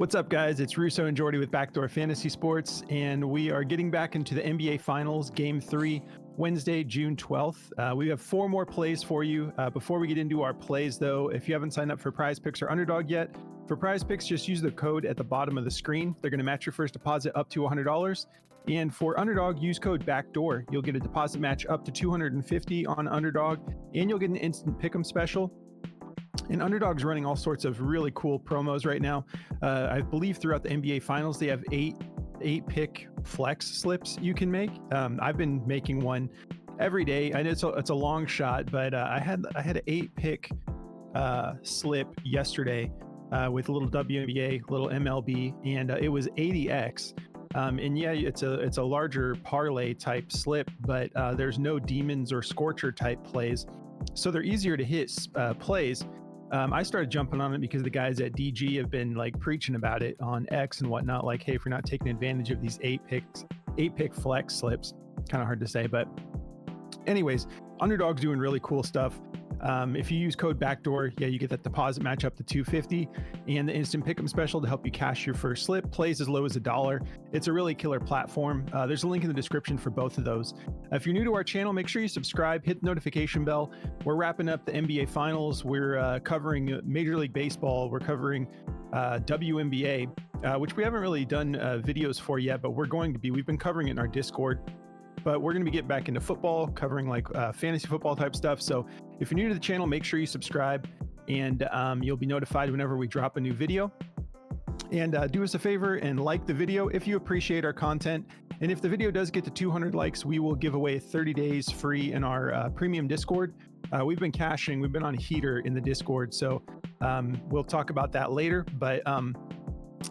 What's up, guys? It's Russo and Jordy with Backdoor Fantasy Sports, and we are getting back into the NBA Finals, Game 3, Wednesday, June 12th. We have 4 more plays for you. Before we get into our plays, though, if you haven't signed up for Prize Picks or Underdog yet, for Prize Picks, just use the code at the bottom of the screen. They're going to match your first deposit up to $100. And for Underdog, use code BACKDOOR. You'll get a deposit match up to $250 on Underdog, and you'll get an instant pick'em special. And Underdog's running all sorts of really cool promos right now. I believe throughout the NBA Finals, they have eight pick flex slips you can make. I've been making one every day. I know it's a long shot, but I had an 8 pick slip yesterday with a little WNBA, little MLB, and it was 80x. And yeah, it's a larger parlay type slip, but there's no demons or scorcher type plays, so they're easier to hit plays. I started jumping on it because the guys at DG have been like preaching about it on X and whatnot. Like, hey, if you're not taking advantage of these 8 pick flex slips, kind of hard to say, but anyways, Underdog's doing really cool stuff. If you use code BACKDOOR, you get that deposit match up to $250 and the instant pick'em special to help you cash your first slip. Plays as low as $1. It's a really killer platform. There's a link in the description for both of those. If you're new to our channel, make sure you subscribe, hit the notification bell. We're wrapping up the NBA Finals. We're covering Major League Baseball. We're covering WNBA, which we haven't really done videos for yet, but we're going to be. We've been covering it in our Discord. But we're going to be getting back into football, covering like fantasy football type stuff. So if you're new to the channel, make sure you subscribe, and you'll be notified whenever we drop a new video. And do us a favor and like the video if you appreciate our content. And if the video does get to 200 likes, we will give away 30 days free in our premium Discord. We've been caching. We've been on a heater in the Discord. So we'll talk about that later. But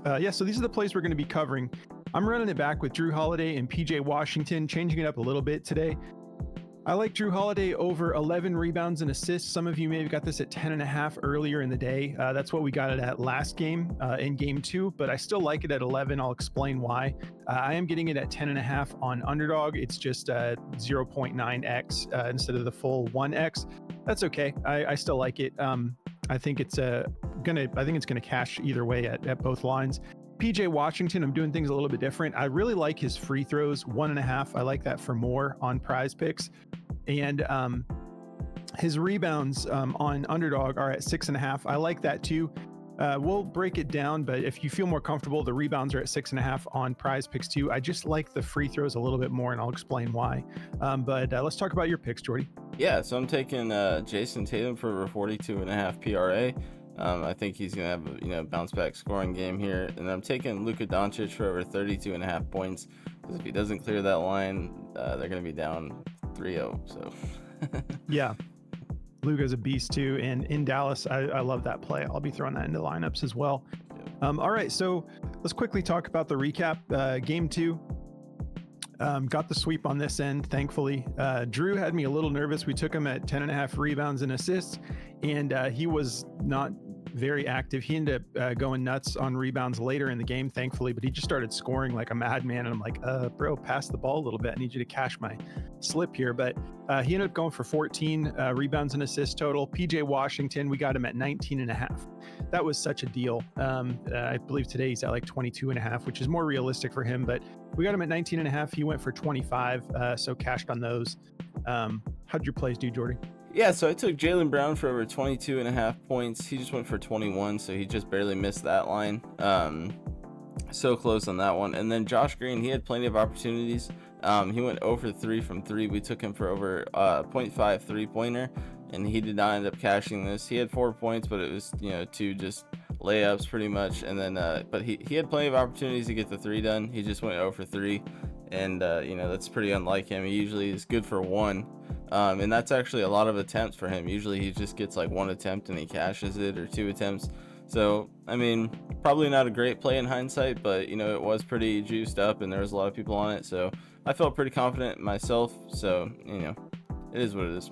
yeah, so these are the plays we're going to be covering. I'm running it back with Drew Holiday and PJ Washington, changing it up a little bit today. I like Drew Holiday over 11 rebounds and assists. Some of you may have got this at 10.5 earlier in the day. That's what we got it at last game in game 2, but I still like it at 11. I'll explain why. I am getting it at 10.5 on Underdog. It's just 0.9x instead of the full 1x. That's okay. I still like it. I think it's gonna cash either way at both lines. PJ Washington, I'm doing things a little bit different. I really like his free throws, 1.5. I like that for more on Prize Picks. And his rebounds on Underdog are at 6.5. I like that too. We'll break it down, but if you feel more comfortable, the rebounds are at 6.5 on Prize Picks too. I just like the free throws a little bit more, and I'll explain why. But let's talk about your picks, Jordy. Yeah, so I'm taking Jason Tatum for over 42.5 PRA. I think he's going to have a bounce back scoring game here. And I'm taking Luka Doncic for over 32.5 points. Because if he doesn't clear that line, they're going to be down 3-0. So yeah, Luka's a beast too. And in Dallas, I love that play. I'll be throwing that into lineups as well. Yep. All right, so let's quickly talk about the recap. Game 2. Got the sweep on this end, thankfully. Drew had me a little nervous. We took him at 10.5 rebounds and assists, and he was not very active. He ended up going nuts on rebounds later in the game, thankfully, but he just started scoring like a madman. And I'm like, bro, pass the ball a little bit. I need you to cash my slip here. But he ended up going for 14 rebounds and assists total. PJ Washington, we got him at 19.5. That was such a deal. I believe today he's at like 22.5, which is more realistic for him, but we got him at 19.5. He went for 25, so cashed on those. How'd your plays do, Jordy? Yeah, so I took Jaylen Brown for over 22.5 points. He just went for 21, so he just barely missed that line. So close on that one. And then Josh Green, he had plenty of opportunities. He went over 3 from 3. We took him for over 0.5 3-pointer, and he did not end up cashing this. He had 4 points, but it was 2 just layups pretty much. And then but he had plenty of opportunities to get the 3 done. He just went over 3, and that's pretty unlike him. He usually is good for 1. And that's actually a lot of attempts for him. Usually he just gets like 1 attempt and he cashes it, or 2 attempts. So, I mean, probably not a great play in hindsight, but, it was pretty juiced up and there was a lot of people on it. So I felt pretty confident myself. So, it is what it is.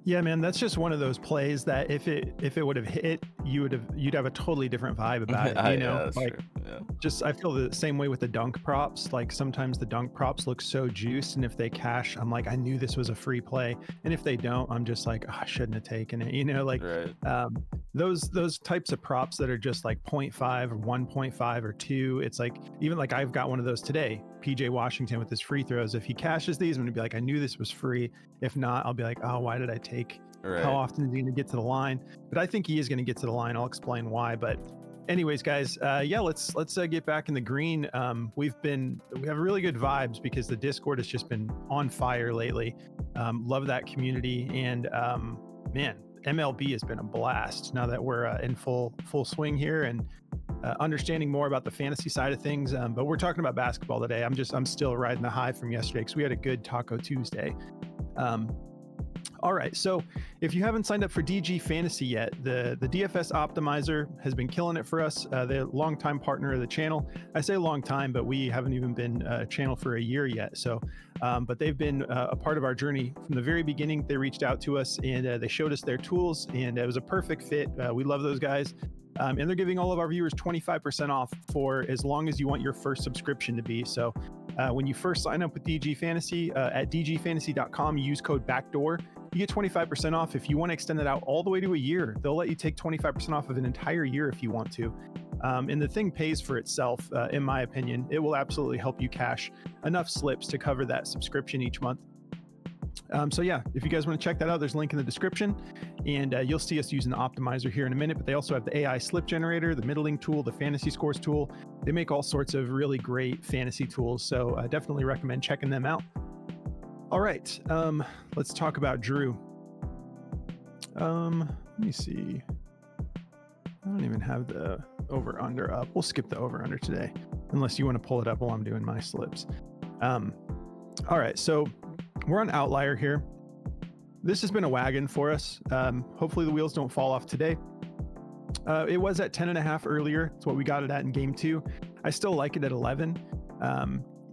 Yeah, man, that's just one of those plays that if it would have hit, you'd have a totally different vibe about it. Yeah, that's like true. Yeah. just I feel the same way with the dunk props. Like sometimes the dunk props look so juiced, and if they cash, I'm like, I knew this was a free play, and if they don't, I'm just like, oh, I shouldn't have taken it. Like Right. those types of props that are just like 0.5 or 1.5 or 2. It's like, even like I've got one of those today, PJ Washington with his free throws. If he cashes these, I'm gonna be like, I knew this was free. If not, I'll be like, oh, why did I take? Right. How often is he gonna get to the line? But I think he is gonna get to the line. I'll explain why. But anyways, guys, let's get back in the green. We have really good vibes because the Discord has just been on fire lately. Love that community, and man, MLB has been a blast now that we're in full swing here and understanding more about the fantasy side of things. But we're talking about basketball today. I'm still riding the high from yesterday because we had a good Taco Tuesday. All right, so if you haven't signed up for DG Fantasy yet, the DFS Optimizer has been killing it for us. They're a longtime partner of the channel. I say long time, but we haven't even been a channel for a year yet. So, but they've been a part of our journey from the very beginning. They reached out to us and they showed us their tools, and it was a perfect fit. We love those guys. And they're giving all of our viewers 25% off for as long as you want your first subscription to be. So when you first sign up with DG Fantasy at dgfantasy.com, use code BACKDOOR. You get 25% off. If you want to extend it out all the way to a year, they'll let you take 25% off of an entire year if you want to. And the thing pays for itself, in my opinion. It will absolutely help you cash enough slips to cover that subscription each month. So yeah, if you guys want to check that out, there's a link in the description, and you'll see us using the optimizer here in a minute. But they also have the AI slip generator, the middling tool, the fantasy scores tool. They make all sorts of really great fantasy tools. So I definitely recommend checking them out. All right, let's talk about Drew. Let me see. I don't even have the over under up. We'll skip the over under today, unless you want to pull it up while I'm doing my slips. All right, so we're on Outlier here. This has been a wagon for us. Hopefully the wheels don't fall off today. It was at 10.5 earlier. It's what we got it at in game 2. I still like it at 11.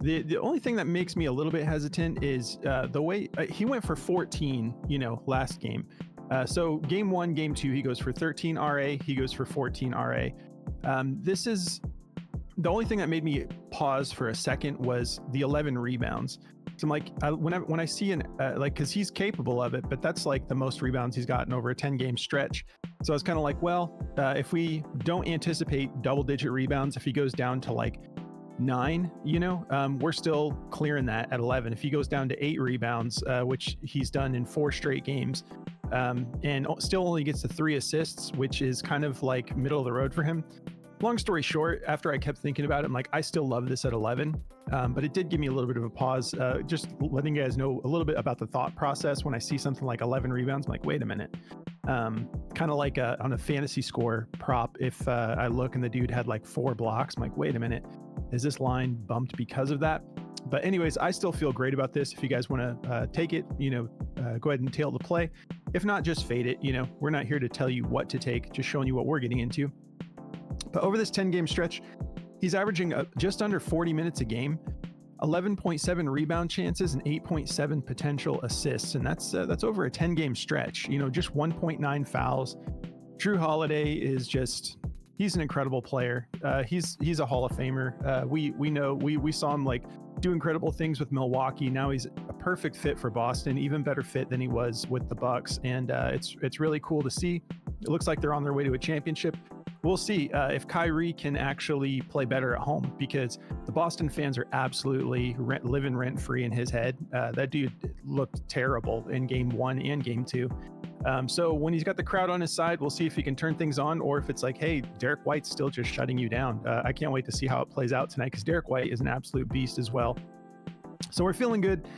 The only thing that makes me a little bit hesitant is the way he went for 14, last game. So game 1, game 2, he goes for 13 RA, he goes for 14 RA. This is the only thing that made me pause for a second was the 11 rebounds. So I'm like, when I see because he's capable of it, but that's like the most rebounds he's gotten over a 10-game stretch. So I was kind of like, well, if we don't anticipate double-digit rebounds, if he goes down to like 9, we're still clearing that at 11. If he goes down to 8 rebounds, which he's done in 4 straight games, and still only gets to 3 assists, which is kind of like middle of the road for him. Long story short, after I kept thinking about it, I'm like, I still love this at 11, but it did give me a little bit of a pause. Just letting you guys know a little bit about the thought process when I see something like 11 rebounds. I'm like, wait a minute. Kind of like on a fantasy score prop, if I look and the dude had like 4 blocks, I'm like, wait a minute, is this line bumped because of that? But anyways, I still feel great about this. If you guys want to take it, go ahead and tail the play. If not, just fade it. We're not here to tell you what to take, just showing you what we're getting into. But over this 10-game stretch, he's averaging just under 40 minutes a game, 11.7 rebound chances, and 8.7 potential assists. And that's over a 10-game stretch, just 1.9 fouls. Drew Holiday is he's an incredible player. He's a Hall of Famer. We saw him like do incredible things with Milwaukee. Now he's a perfect fit for Boston, even better fit than he was with the Bucks. And it's really cool to see. It looks like they're on their way to a championship. We'll see if Kyrie can actually play better at home, because the Boston fans are absolutely living rent-free in his head. That dude looked terrible in game 1 and game 2. So when he's got the crowd on his side, we'll see if he can turn things on, or if it's like, hey, Derek White's still just shutting you down. I can't wait to see how it plays out tonight, because Derek White is an absolute beast as well. So we're feeling good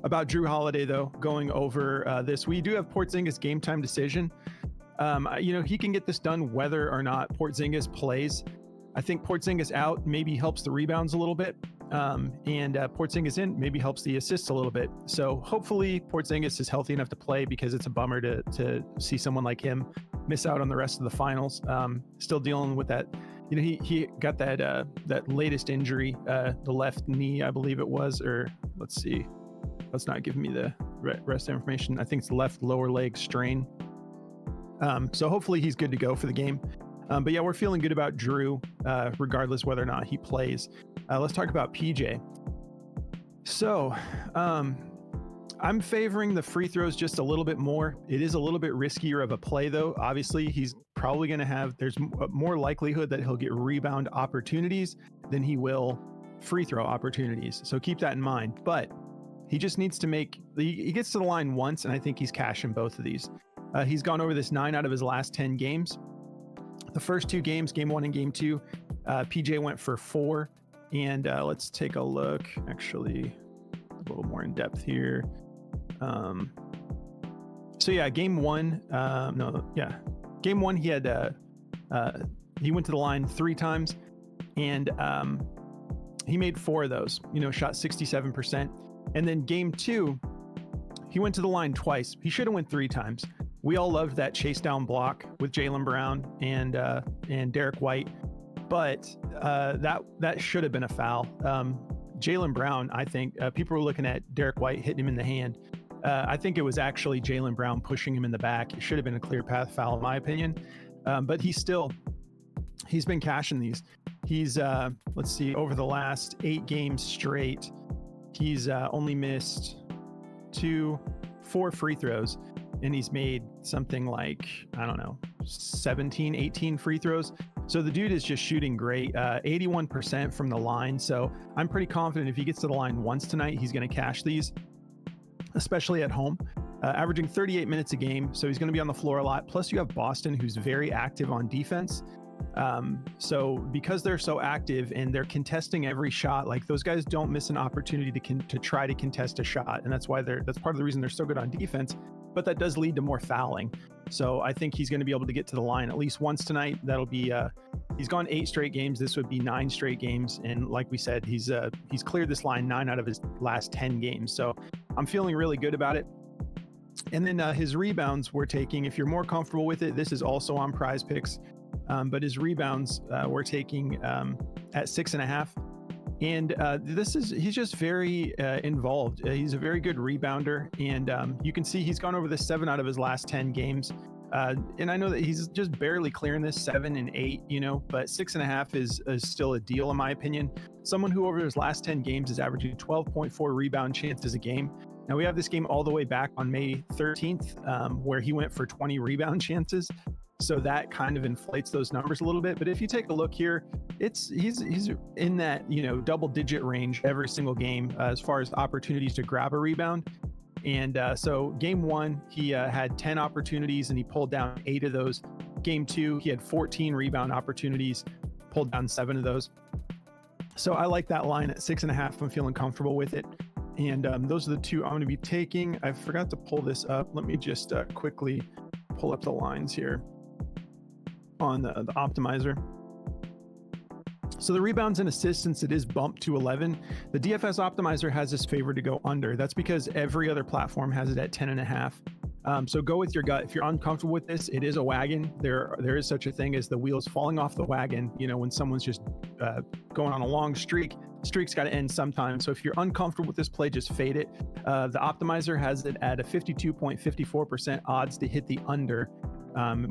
about Drew Holiday, though, going over this. We do have Porzingis game time decision. He can get this done whether or not Porzingis plays. I think Porzingis out maybe helps the rebounds a little bit, and Porzingis in maybe helps the assists a little bit. So hopefully Porzingis is healthy enough to play, because it's a bummer to see someone like him miss out on the rest of the finals. Still dealing with that. He got that latest injury, the left knee, I believe it was, or let's see. Let's not give me the rest information. I think it's the left lower leg strain. So hopefully he's good to go for the game. But yeah, we're feeling good about Drew, regardless whether or not he plays. Let's talk about PJ. So I'm favoring the free throws just a little bit more. It is a little bit riskier of a play, though. Obviously, he's probably going to there's more likelihood that he'll get rebound opportunities than he will free throw opportunities. So keep that in mind. But he just needs to he gets to the line once, and I think he's cashing both of these. He's gone over this 9 out of his last 10 games. The first 2 games, game 1 and game 2, PJ went for 4. And let's take a look, actually, a little more in depth here. So yeah, game 1, game 1, he had, he went to the line 3 times, and he made 4 of those, shot 67%. And then game 2, he went to the line twice. He should have went 3 times. We all loved that chase down block with Jaylen Brown and Derek White, but that should have been a foul. Jaylen Brown, I think people were looking at Derek White hitting him in the hand. I think it was actually Jaylen Brown pushing him in the back. It should have been a clear path foul, in my opinion. But he's been cashing these. He's let's see, over the last 8 games straight, he's only missed 4 free throws, and he's made something like, 17, 18 free throws. So the dude is just shooting great, 81% from the line. So I'm pretty confident if he gets to the line once tonight, he's going to cash these, especially at home, averaging 38 minutes a game. So he's going to be on the floor a lot. Plus you have Boston, who's very active on defense. So because they're so active and they're contesting every shot, like those guys don't miss an opportunity to try to contest a shot. And that's why that's part of the reason they're so good on defense, but that does lead to more fouling. So I think he's going to be able to get to the line at least once tonight. That'll be, he's gone 8 straight games. This would be 9 straight games. And like we said, he's cleared this line 9 out of his last 10 games. So I'm feeling really good about it. And then his rebounds we're taking, if you're more comfortable with it, this is also on Prize Picks. But his rebounds we're taking at 6.5. And he's just very involved. He's a very good rebounder. And you can see he's gone over the 7 out of his last 10 games. And I know that he's just barely clearing this 7 and 8, but 6.5 is still a deal in my opinion. Someone who over his last 10 games is averaging 12.4 rebound chances a game. Now we have this game all the way back on May 13th, where he went for 20 rebound chances. So that kind of inflates those numbers a little bit. But if you take a look here, he's in that, double digit range every single game as far as opportunities to grab a rebound. And so game 1, he had 10 opportunities and he pulled down 8 of those. Game 2, he had 14 rebound opportunities, pulled down 7 of those. So I like that line at 6.5. I'm feeling comfortable with it. And those are the 2 I'm going to be taking. I forgot to pull this up. Let me just quickly pull up the lines here on the optimizer. So the rebounds and assists, since it is bumped to 11, the DFS optimizer has this favored to go under. That's because every other platform has it at 10.5. So go with your gut. If you're uncomfortable with this, it is a wagon. There is such a thing as the wheels falling off the wagon. When someone's just going on a long streak, streak's got to end sometime. So if you're uncomfortable with this play, just fade it. The optimizer has it at a 52.54% odds to hit the under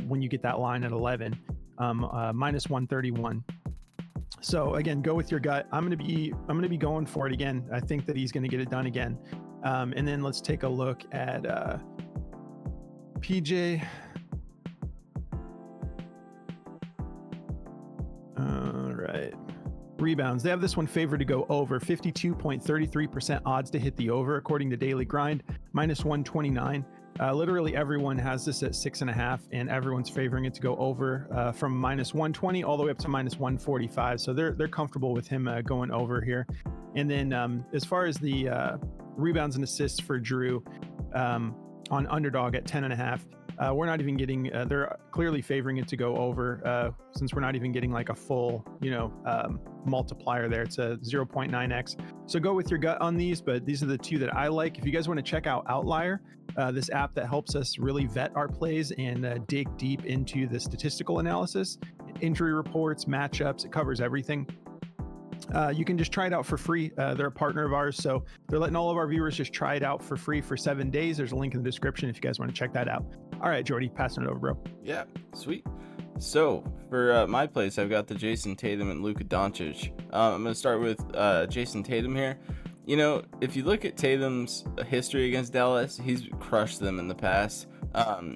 when you get that line at 11, minus 131. So again, go with your gut. I'm going to be going for it again. I think that he's going to get it done again. And then let's take a look at PJ. All right. Rebounds. They have this one favored to go over, 52.33% odds to hit the over, according to Daily Grind, minus 129. Literally everyone has this at 6.5, and everyone's favoring it to go over from minus 120 all the way up to minus 145. So they're comfortable with him going over here. And then as far as the rebounds and assists for Drew on underdog at 10.5, we're not even getting, they're clearly favoring it to go over since we're not even getting like a full, multiplier there. It's a 0.9x. So go with your gut on these, but these are the 2 that I like. If you guys want to check out Outlier, this app that helps us really vet our plays and dig deep into the statistical analysis, injury reports, matchups, it covers everything. You can just try it out for free. They're a partner of ours, so they're letting all of our viewers just try it out for free for 7 days. There's a link in the description if you guys want to check that out. All right, Jordy, passing it over, bro. Yeah, sweet. So for my place, I've got the Jason Tatum and Luka Doncic. I'm going to start with Jason Tatum here. You know, if you look at Tatum's history against Dallas, he's crushed them in the past.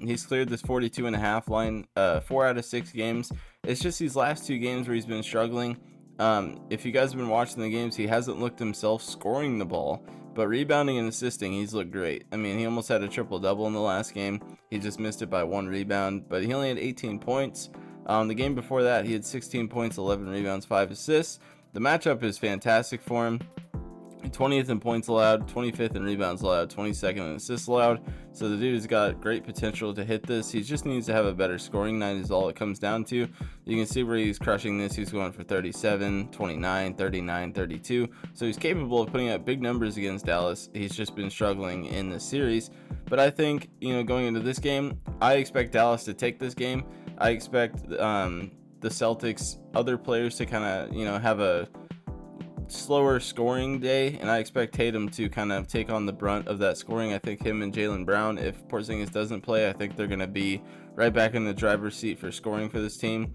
He's cleared this 42.5 line 4 out of 6 games. It's just these last 2 games where he's been struggling. If you guys have been watching the games, he hasn't looked himself scoring the ball, but rebounding and assisting, he's looked great. I mean, he almost had a triple-double in the last game. He just missed it by 1 rebound, but he only had 18 points. The game before that, he had 16 points, 11 rebounds, 5 assists. The matchup is fantastic for him. 20th in points allowed, 25th in rebounds allowed, 22nd in assists allowed. So the dude has got great potential to hit this. He just needs to have a better scoring night is all it comes down to. You can see where he's crushing this. He's going for 37, 29, 39, 32. So he's capable of putting up big numbers against Dallas. He's just been struggling in this series. But I think, you know, going into this game, I expect Dallas to take this game. I expect the Celtics, other players to kind of, you know, have a slower scoring day, and I expect Tatum to kind of take on the brunt of that scoring. I think him and Jaylen Brown, if Porzingis doesn't play, I think they're going to be right back in the driver's seat for scoring for this team.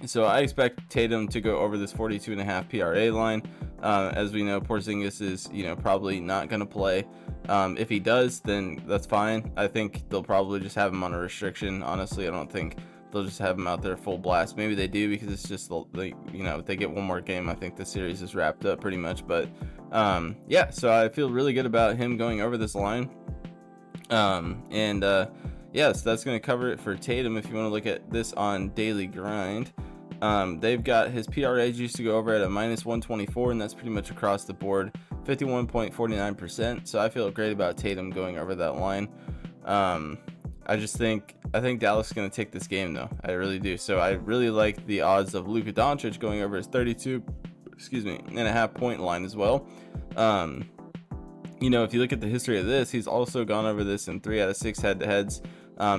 So I expect Tatum to go over this 42.5 PRA line. As we know, Porzingis is, you know, probably not going to play. If he does, then that's fine. I think they'll probably just have him on a restriction. Honestly, I don't think they'll just have him out there full blast. Maybe they do, because it's just, like, you know, if they get one more game, I think the series is wrapped up pretty much. But yeah, so I feel really good about him going over this line. Yeah, so that's going to cover it for Tatum. If you want to look at this on Daily Grind, they've got his PRA juice to go over at a -124, and that's pretty much across the board, 51.49%. So I feel great about Tatum going over that line. I think Dallas is going to take this game, though. I really do. So I really like the odds of Luka Doncic going over his 32.5 point line as well. You know, if you look at the history of this, he's also gone over this in 3 out of 6 head-to-heads.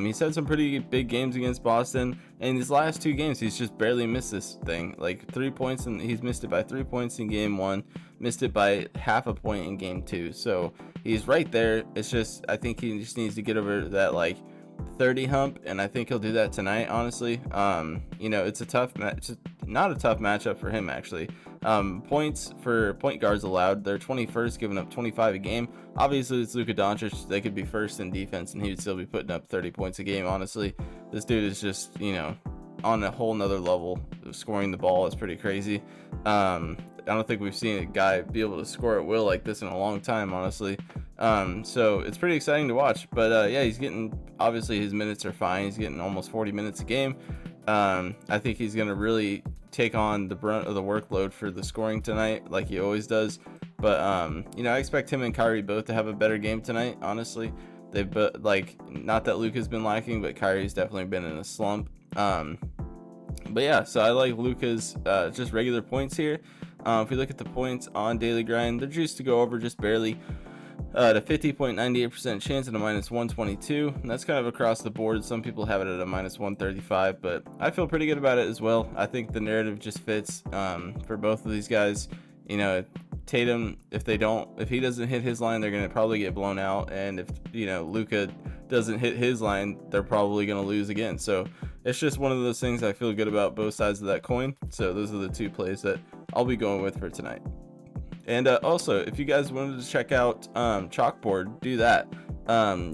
He's had some pretty big games against Boston, and these last 2 games, he's just barely missed this thing. Like 3 points, and he's missed it by 3 points in game 1, missed it by half a point in game 2. So he's right there. It's just, I think he just needs to get over that, like, 30 hump, and I think he'll do that tonight, honestly. You know, it's a tough match, not a tough matchup for him, actually. Points for point guards allowed, they're 21st, giving up 25 a game. Obviously, it's Luka Doncic. They could be first in defense, and he would still be putting up 30 points a game, honestly. This dude is just, you know, on a whole nother level. Scoring the ball is pretty crazy. I don't think we've seen a guy be able to score at will like this in a long time, honestly. So it's pretty exciting to watch. But yeah, he's getting, obviously his minutes are fine. He's getting almost 40 minutes a game. I think he's going to really take on the brunt of the workload for the scoring tonight, like he always does. But you know, I expect him and Kyrie both to have a better game tonight, honestly. They've, like, not that Luka's been lacking, but Kyrie's definitely been in a slump. But yeah, so I like Luka's just regular points here. If we look at the points on Daily Grind, they're juiced to go over just barely, at a 50.98% chance at a -122, and that's kind of across the board. Some people have it at a -135, but I feel pretty good about it as well. I think the narrative just fits for both of these guys. You know, Tatum, if he doesn't hit his line, they're going to probably get blown out, and if, you know, Luka doesn't hit his line, they're probably going to lose again. So it's just one of those things. I feel good about both sides of that coin. So those are the 2 plays that I'll be going with for tonight. And also, if you guys wanted to check out Chalkboard, do that.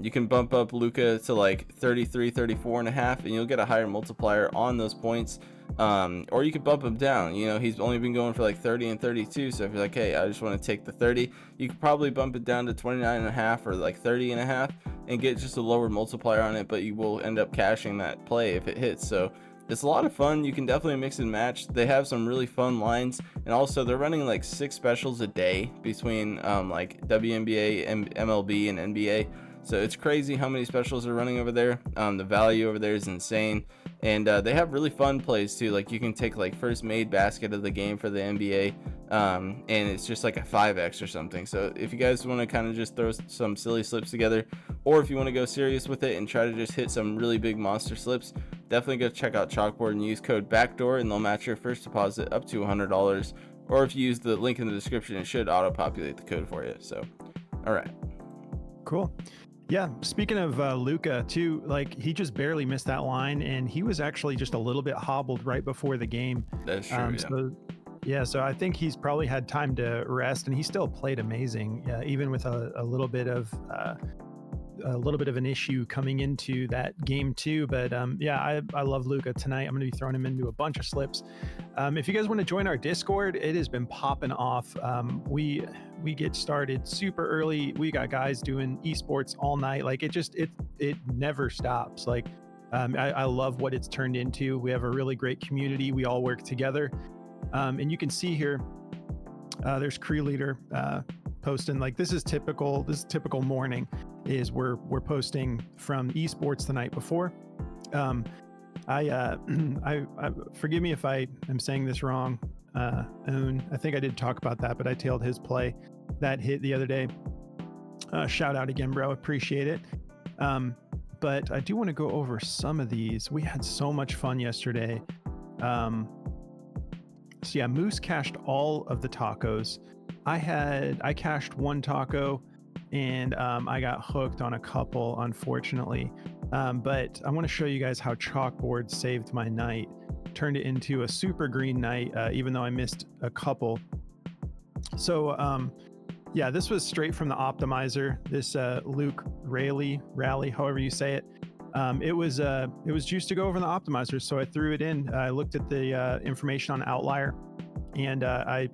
You can bump up Luka to like 33, 34.5, and you'll get a higher multiplier on those points. Or you could bump him down. You know, he's only been going for like 30 and 32. So if you're like, hey, I just want to take the 30, you could probably bump it down to 29.5 or like 30.5 and get just a lower multiplier on it, but you will end up cashing that play if it hits. So it's a lot of fun. You can definitely mix and match. They have some really fun lines, and also they're running like 6 specials a day between like WNBA, MLB, and NBA. So it's crazy how many specials are running over there. The value over there is insane, and they have really fun plays too. Like you can take like first made basket of the game for the NBA, and it's just like a 5x or something. So if you guys want to kind of just throw some silly slips together, or if you want to go serious with it and try to just hit some really big monster slips, definitely go check out Chalkboard and use code BACKDOOR, and they'll match your first deposit up to $100. Or if you use the link in the description, it should auto populate the code for you. So, all right. Cool. Yeah, speaking of Luka too, like he just barely missed that line, and he was actually just a little bit hobbled right before the game. That's true. So I think he's probably had time to rest, and he still played amazing, even with a little bit of an issue coming into that game too. But I love Luka tonight. I'm going to be throwing him into a bunch of slips. If you guys want to join our Discord, it has been popping off. We get started super early. We got guys doing esports all night. Like it never stops. Like I love what it's turned into. We have a really great community. We all work together. And you can see here, there's crew leader posting, like this is typical morning is we're posting from esports the night before. I forgive me if I am saying this wrong. Oon, I think I did talk about that, but I tailed his play that hit the other day. Shout out again, bro. Appreciate it. But I do want to go over some of these. We had so much fun yesterday. So yeah, Moose cashed all of the tacos. I cashed one taco, and I got hooked on a couple, unfortunately. But I want to show you guys how Chalkboard saved my night, turned it into a super green night, even though I missed a couple. So yeah, this was straight from the optimizer. This Luke Raleigh, however you say it. It was juiced to go over in the optimizer, so I threw it in. I looked at the information on Outlier, and I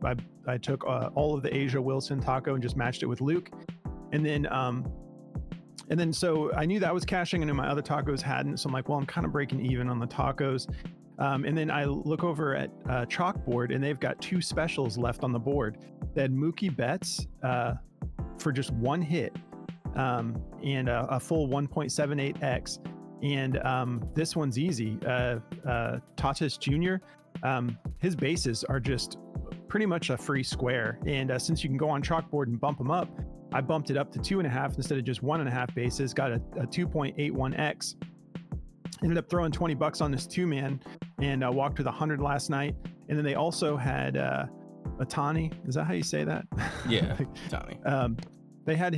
took all of the Asia Wilson taco and just matched it with Luke, and then so I knew that was caching, and then my other tacos hadn't. So I'm like, well, I'm kind of breaking even on the tacos. And then I look over at Chalkboard, and they've got two specials left on the board. They had Mookie Betts for just one hit, and a full 1.78x. And this one's easy. Tatis Jr., his bases are just pretty much a free square. And since you can go on Chalkboard and bump them up, I bumped it up to 2.5 instead of just 1.5 bases, got a 2.81x. Ended up throwing $20 on this two-man, and walked to the 100 last night. And then they also had Atani. Is that how you say that? Yeah, Atani. They had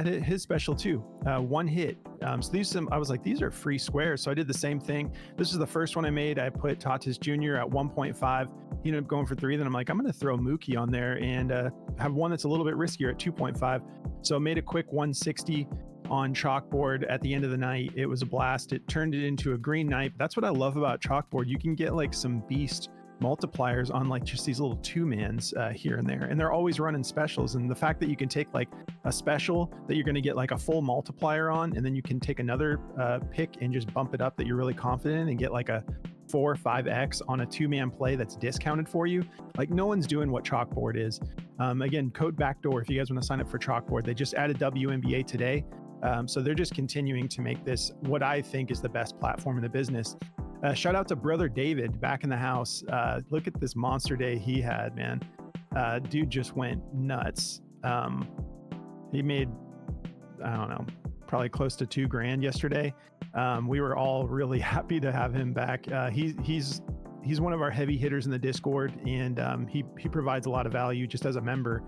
his special too, one hit. So I was like, these are free squares. So I did the same thing. This is the first one I made. I put Tatis Jr. at 1.5. He ended up going for 3. Then I'm like, I'm going to throw Mookie on there and have one that's a little bit riskier at 2.5. So I made a quick 160 on Chalkboard at the end of the night. It was a blast. It turned it into a green night. That's what I love about Chalkboard. You can get like some beast multipliers on like just these little two-mans here and there, and they're always running specials. And the fact that you can take like a special that you're going to get like a full multiplier on, and then you can take another pick and just bump it up that you're really confident in and get like a 4 or 5x on a two-man play that's discounted for you. Like no one's doing what Chalkboard is. Again, code backdoor if you guys want to sign up for Chalkboard. They just added WNBA today, so they're just continuing to make this what I think is the best platform in the business. Shout out to brother David back in the house. Look at this monster day he had, man. Dude just went nuts. He made, I don't know, probably close to $2,000 yesterday. We were all really happy to have him back. He's one of our heavy hitters in the Discord, and he provides a lot of value just as a member,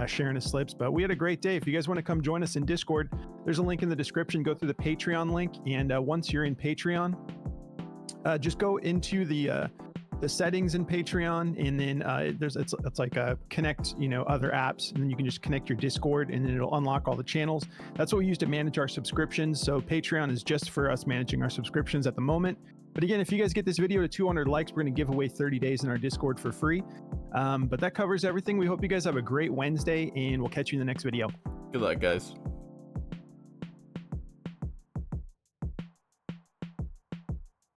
sharing his slips. But we had a great day. If you guys want to come join us in Discord, there's a link in the description. Go through the Patreon link, and once you're in Patreon, just go into the settings in Patreon, and then it's like a connect other apps, and then you can just connect your Discord, and then it'll unlock all the channels. That's what we use to manage our subscriptions. So Patreon is just for us managing our subscriptions at the moment. But again, if you guys get this video to 200 likes, we're going to give away 30 days in our Discord for free. But that covers everything. We hope you guys have a great Wednesday, and we'll catch you in the next video. Good luck, guys.